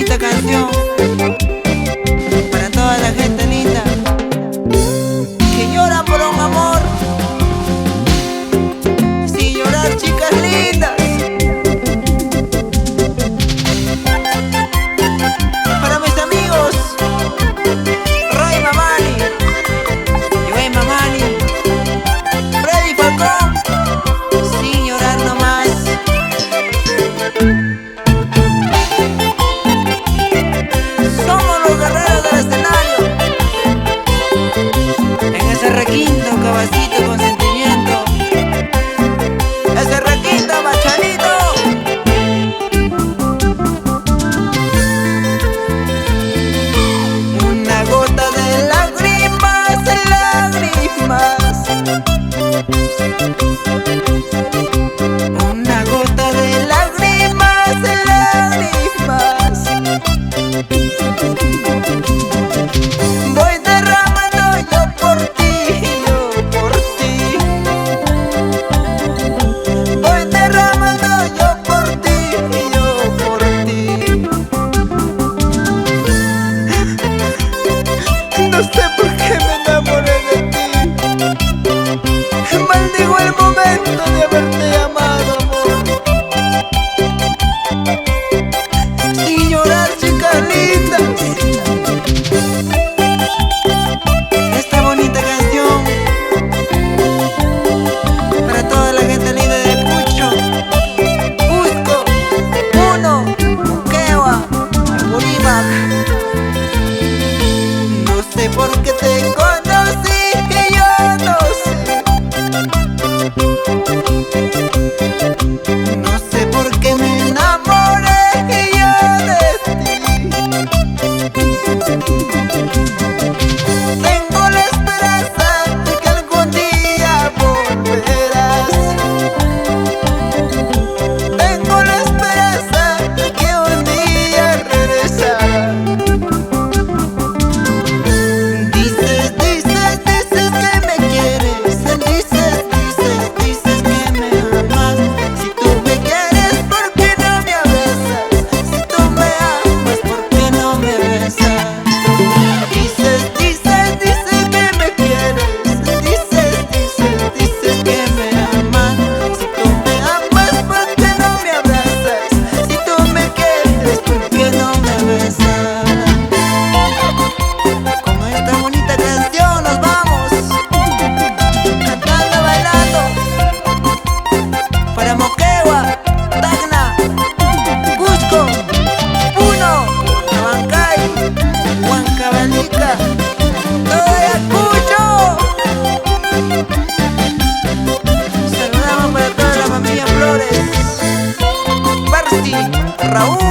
bonita canción para toda la gente linda que llora por un amor, sin llorar, chicas lindas. Para mis amigos Ray Mamani, Joey Mamani, Freddy Falcón, sin llorar nomás. Somos los guerreros del escenario, en ese requinto, caballito con sentimiento, ese requinto machanito. Una gota de lágrimas, lágrimas. Una gota de lágrimas, lágrimas. Voy derramando yo por ti, yo por ti. Voy derramando yo por ti, yo por ti. No sé por qué me enamoré de ti. Maldigo el momento de haberte amado, amor. Sin llorar, chicas lindas. Esta bonita canción para toda la gente linda de Cucho, Cusco, Puno, Moquegua, Apurímac. No sé por qué te conocí y yo no sé. No sé por qué me enamoré y yo de ti. Tengo la esperanza de que algún día volverás. Tengo la esperanza de que un día regresarás. Dices, dices, dices que me quieres. Dices, dices, dices que me amas. Si tú me quieres, ¿por qué no me abrazas? Si tú me amas, ¿por qué no me besas? Dices, dices, dices que me quieres. Dices, dices, dices que me amas. Si tú me amas, ¿por qué no me abrazas? Si tú me quieres, ¿por qué no me besas? Con esta bonita canción nos vamos cantando, bailando para Moquegua, Tacna, Cusco, Puno, Abancay, Huancavelica, todo Ayacucho. Saludamos para toda la familia Flores, Percy, Raúl.